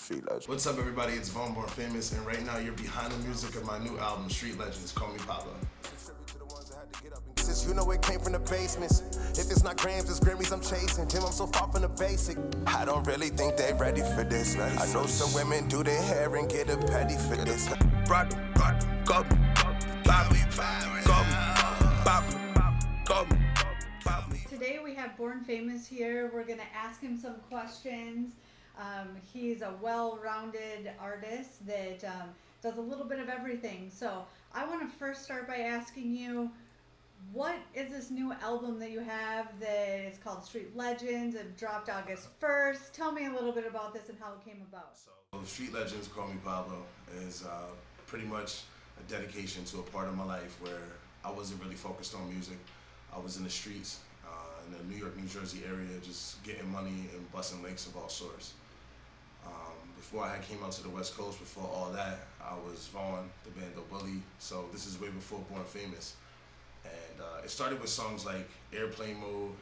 Street Legends. What's up, everybody? It's VaughnBornFamous, and right now you're behind the music of my new album, Street Legends. Call Me Pablo. Since you know it came from the basements. If it's not grams, it's Grammys I'm chasing. Damn, I'm so far from the basic. I don't really think they ready for this. I know some women do their hair and get a petty for this. Rock, go, go. Today we have VaughnBornFamous here. We're gonna ask him some questions. He's a well-rounded artist that does a little bit of everything. So I want to first start by asking you, what is this new album that you have that is called Street Legends? It dropped August 1st. Tell me a little bit about this and how it came about. So Street Legends, Call Me Pablo is pretty much a dedication to a part of my life where I wasn't really focused on music. I was in the streets in the New York, New Jersey area, just getting money and busting lakes of all sorts. Before I came out to the West Coast, before all that, I was Vaughn, the bando bully. So this is way before VaughnBornFamous. And it started with songs like Airplane Mode,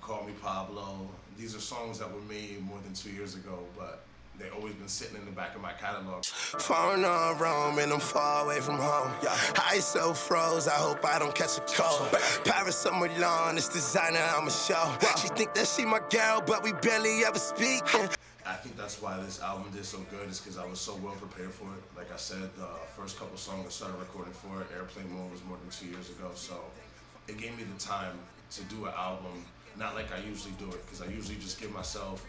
Call Me Pablo. These are songs that were made more than 2 years ago, but they've always been sitting in the back of my catalog. Phone on Rome and I'm far away from home. I so froze, I hope I don't catch a cold. Paris or Milan, it's designer, I'm a show. She think that she my girl, but we barely ever speak. I think that's why this album did so good, is because I was so well prepared for it. Like I said, the first couple songs I started recording for it, Airplane Mode, was more than 2 years ago. So it gave me the time to do an album, not like I usually do it, because I usually just give myself,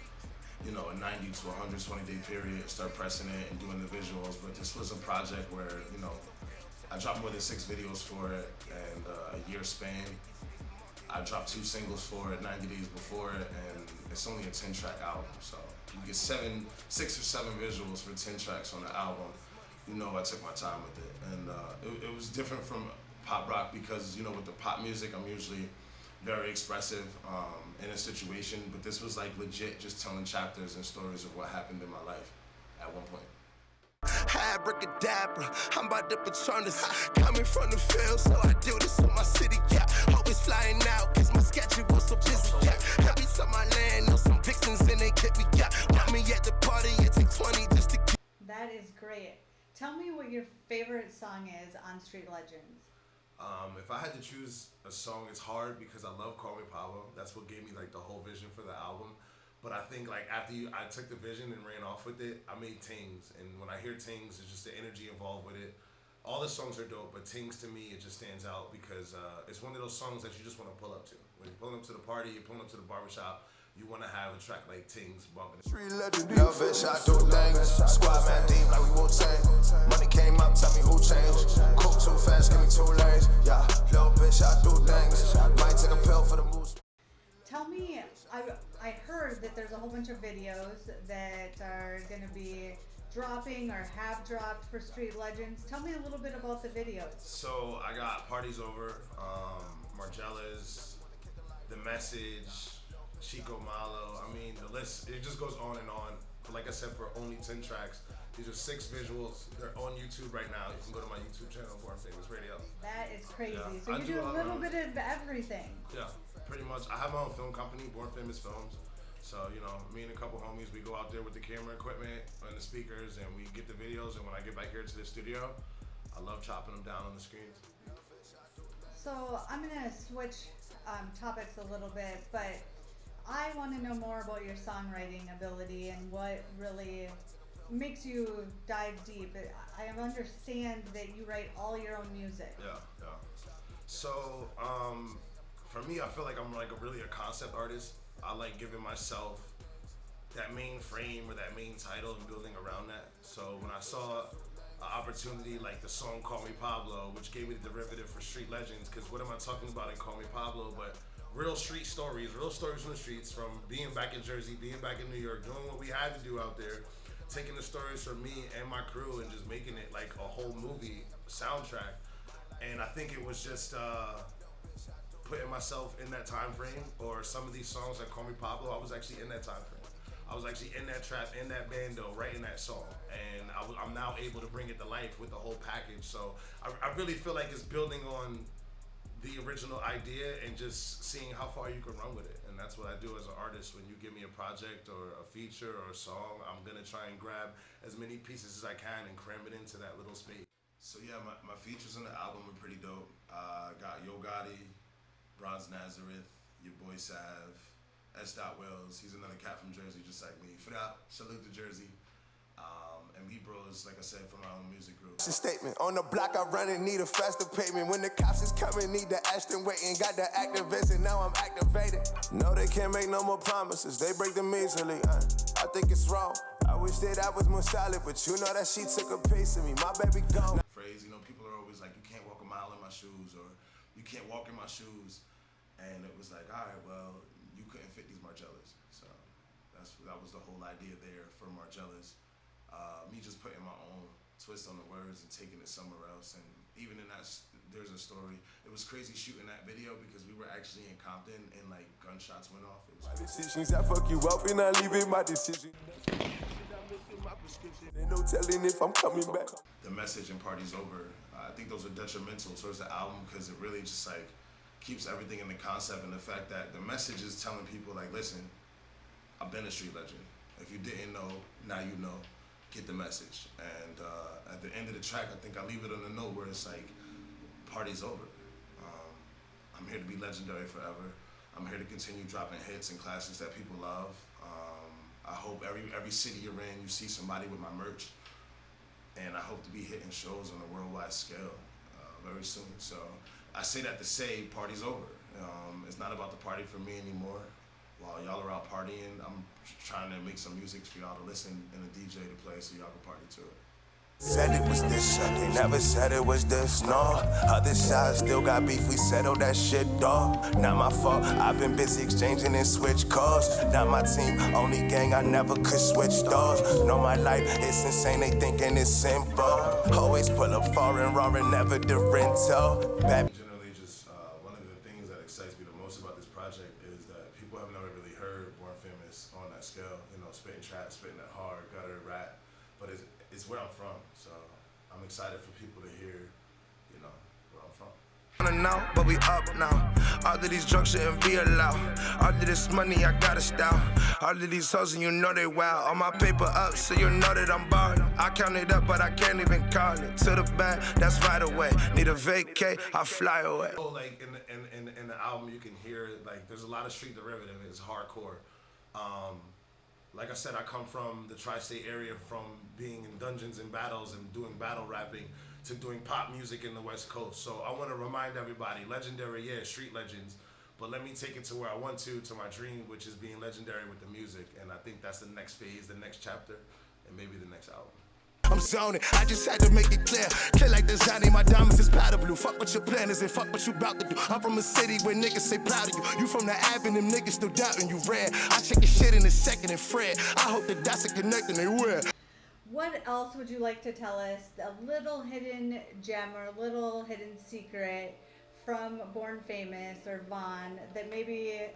you know, a 90 to 120 day period, start pressing it and doing the visuals. But this was a project where, you know, I dropped more than 6 videos for it, and a year span. I dropped 2 singles for it 90 days before it, and it's only a 10-track album. So you get 6 or 7 visuals for 10 tracks on the album. You know, I took my time with it. And it was different from pop rock because, you know, with the pop music, I'm usually very expressive in a situation, but this was like legit just telling chapters and stories of what happened in my life at one point. Abracadabra, I'm about to Patronus. Coming from the field, so I do this in my city, yeah. Always flying out, cause my schedule so busy, yeah. Every time I land, know some vixens and they get me, yeah. Want me at the party, it take 20 just to get. That is great. Tell me what your favorite song is on Street Legends. If I had to choose a song, it's hard because I love Call Me Pablo. That's what gave me like the whole vision for the album. But I think like after I took the vision and ran off with it, I made Tings. And when I hear Tings, it's just the energy involved with it. All the songs are dope, but Tings to me, it just stands out because it's one of those songs that you just want to pull up to. When you're pulling up to the party, you're pulling up to the barbershop, you want to have a track like Tings bumping. Street legend, no bitch, I do things. Squad man deep like we Wu-Tang. Money came up, tell me who changed. Cook too fast, give me 2 lanes. Yeah, little bitch, I do things. Might take a pill for the moose. Tell me, I heard that there's a whole bunch of videos that are going to be dropping or have dropped for Street Legends. Tell me a little bit about the videos. So I got Parties Over, Margellas, The Message, Chico Malo. I mean, the list, it just goes on and on. But like I said, for only 10 tracks. These are 6 visuals. They're on YouTube right now. You can go to my YouTube channel, VaughnFamous Radio. That is crazy. Yeah, So you do a little bit of everything. Yeah, pretty much. I have my own film company, VaughnFamous Films. So, you know, me and a couple homies, we go out there with the camera equipment and the speakers, and we get the videos. And when I get back here to the studio, I love chopping them down on the screens. So I'm going to switch topics a little bit, but I want to know more about your songwriting ability and what really makes you dive deep. I understand that you write all your own music. Yeah. So, for me, I feel like I'm like really a concept artist. I like giving myself that main frame or that main title and building around that. So when I saw an opportunity like the song Call Me Pablo, which gave me the derivative for Street Legends, because what am I talking about in Call Me Pablo but real street stories, real stories from the streets, from being back in Jersey, being back in New York, doing what we had to do out there, taking the stories from me and my crew and just making it like a whole movie soundtrack. And I think it was just putting myself in that time frame, or some of these songs like Call Me Pablo, I was actually in that time frame. I was actually in that trap, in that bando, writing that song. And I'm now able to bring it to life with the whole package. So I really feel like it's building on the original idea and just seeing how far you can run with it. And that's what I do as an artist. When you give me a project or a feature or a song, I'm gonna try and grab as many pieces as I can and cram it into that little space. So yeah, my features on the album are pretty dope. Got Yo Gotti, Bronze Nazareth, your boy Sav, S. Wells, he's another cat from Jersey just like me. Fra, salute to Jersey. And we bros, like I said, from our own music group. Statement on the block, I run and need a faster payment. When the cops is coming, need the Ashton waiting. Got the activists and now I'm activated. No, they can't make no more promises. They break them easily. I think it's wrong. I wish that I was more solid, but you know that she took a piece of me. My baby gone. Phrase, you know, people are always like, you can't walk a mile in my shoes, or you can't walk in my shoes. And it was like, all right, well, you couldn't fit these Margielas. So that was the whole idea there for Margielas. Me just putting my own twist on the words and taking it somewhere else. And even in that, there's a story. It was crazy shooting that video because we were actually in Compton and like gunshots went off. It was decisions, I fuck you up and I leave it my decision. Ain't no telling if I'm coming back. The message in Party's Over, I think those are detrimental towards the album because it really just like keeps everything in the concept and the fact that the message is telling people like, listen, I've been a street legend. If you didn't know, now you know. Get the message. And at the end of the track, I think I leave it on a note where it's like, party's over. I'm here to be legendary forever. I'm here to continue dropping hits and classics that people love. I hope every city you're in, you see somebody with my merch. And I hope to be hitting shows on a worldwide scale very soon. So I say that to say, party's over. It's not about the party for me anymore. While y'all are out partying, I'm trying to make some music for y'all to listen and a DJ to play so y'all can party to it. Said it was this, they never said it was this, no. Other side still got beef, we settled that shit, dog. Not my fault, I've been busy exchanging and switch calls. Not my team, only gang I never could switch doors. Know my life, it's insane, they thinking it's simple. Always pull up foreign, roaring, never the rental. Generally just, one of the things that excites me the most about this project is that people have never really heard Born Famous on that scale. You know, spitting trap, spitting that hard, gutter, rap. But it's where I'm from, so I'm excited for people to hear, you know, where I'm from. Now, but we up now. All of these drugs shouldn't be allowed. All of this money, I got a style. All of these hoes, and you know they wild. All my paper up, so you know that I'm ballin'. I count it up, but I can't even call it. To the bank, that's right away. Need a vacay, I fly away. So like in the album, you can hear like there's a lot of street derivative. It's hardcore. Like I said, I come from the tri-state area, from being in dungeons and battles and doing battle rapping to doing pop music in the West Coast. So I want to remind everybody, legendary, yeah, street legends, but let me take it to where I want to my dream, which is being legendary with the music. And I think that's the next phase, the next chapter, and maybe the next album. I'm zoning, I just had to make it clear. Clear like designing, my diamonds is powder blue. Fuck what your plan is and fuck what you about to do. I'm from a city where niggas say proud of you. You from the Ave and them niggas still doubting you ran. I check your shit in a second and Fred. I hope the dots are connecting, they will. What else would you like to tell us? A little hidden gem or a little hidden secret from Born Famous or Vaughn that maybe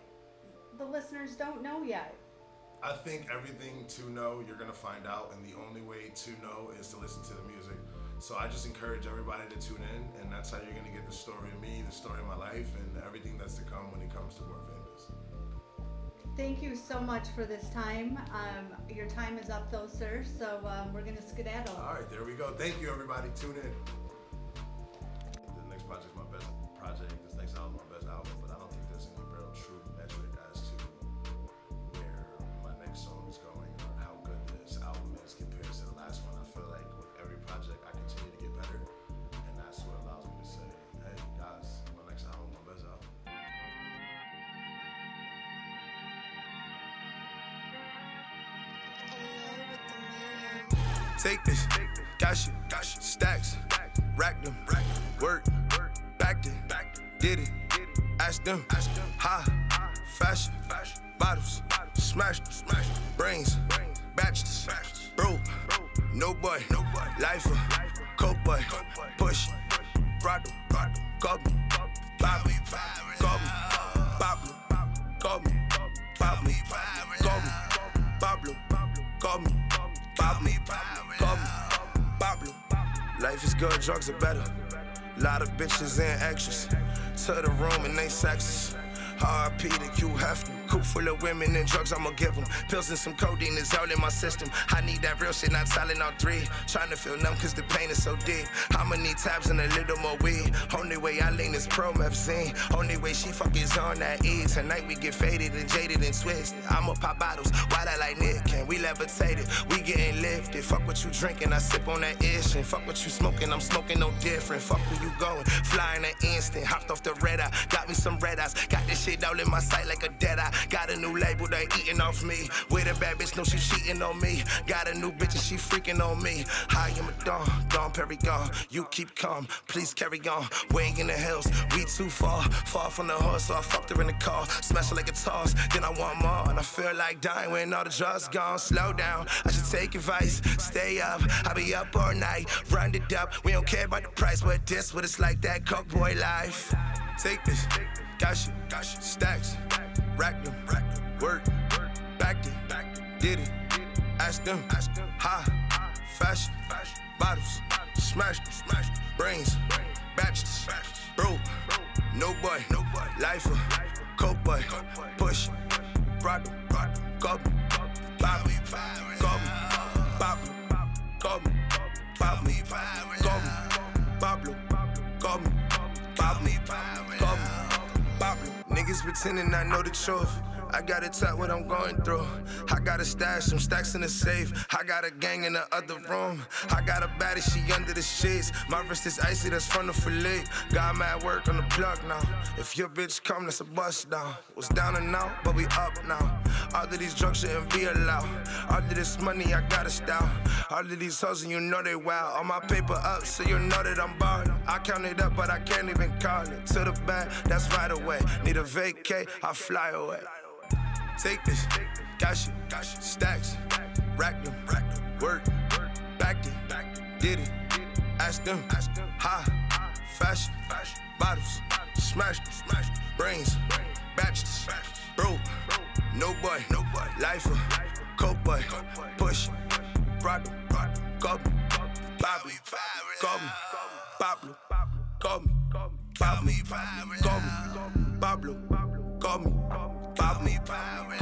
the listeners don't know yet? I think everything to know, you're gonna find out, and the only way to know is to listen to the music. So I just encourage everybody to tune in, and that's how you're gonna get the story of me, the story of my life, and everything that's to come when it comes to Born Famous. Thank you so much for this time. Your time is up though, sir, so we're gonna skedaddle. All right, there we go. Thank you, everybody. Tune in. The next project's my best project. This next album, my best album, but I don't think there's any real true metric as to where my next song is going or how good this album is compared to the last one. I feel like with every project, I continue to get better, and that's what allows me to say, hey, guys, my next album, my best album. Take this, cash it, stacks, rack them, work, back it, did it, ask them, high, fashion, bottles, smash, brains, bachelors, broke, no boy, lifer, coke boy, push, Prado, call me, Pablo, call me, Pablo, call me, Pablo, call me, Pablo, call me, Pablo, call me, Pablo. Life is good, drugs are better. Lot of bitches and extras. to the room and they sexist. R.I.P. to Q Hefton. Coop full of women and drugs, I'ma give them. Pills and some codeine is all in my system. I need that real shit, not Tylenol 3. Trying to feel numb cause the pain is so deep. I'ma need tabs and a little more weed. Only way I lean is promethazine. Only way she fuck is on that E. Tonight we get faded and jaded and twisted. I'ma pop bottles, wide I like Nick. And we levitated, we getting lifted. Fuck what you drinking, I sip on that ish. And fuck what you smoking, I'm smoking no different. Fuck where you going, flying an instant. Hopped off the red eye, got me some red eyes. Got this shit all in my sight like a dead eye. Got a new label, they eating off me. With a bad bitch, know she cheating on me. Got a new bitch and she freaking on me. I am a Dom Perignon. You keep calm, please carry on. Way in the hills, we too far from the horse, so I fucked her in the car. Smash her like a toss, then I want more. And I feel like dying when all the drugs gone. Slow down, I should take advice. Stay up, I be up all night. Run it up, we don't care about the price. But this, what it's like, that coke boy life. Take this, got shit, stacks. Rack them, work, backed it, did it, ask them, high, fashion, bottles, smash, brains, batches, broke, no boy, lifer, coke boy, push, Prado, Pablo, niggas pretending I know the truth. I gotta tell what I'm going through. I gotta stash some stacks in the safe. I got a gang in the other room. I got a baddie, she under the sheets. My wrist is icy, that's from the fillet. Got mad work on the plug now. If your bitch come, that's a bust down. Was down and out, but we up now. All of these drugs shouldn't be allowed. All of this money, I got a style. All of these hustles, you know they wild. All my paper up, so you know that I'm ballin'. I count it up, but I can't even call it. To the back, that's right away. Need a vacay, I fly away. Take this, got shit, stacks, rack them, work, backed it, did it, ask them, high, fashion, bottles, smash, brains, batches, broke, no boy, lifer, coke boy, push, Prado, call me, Pablo, call me, Pablo, call me, Pablo, call me, Pablo, call me, Pablo.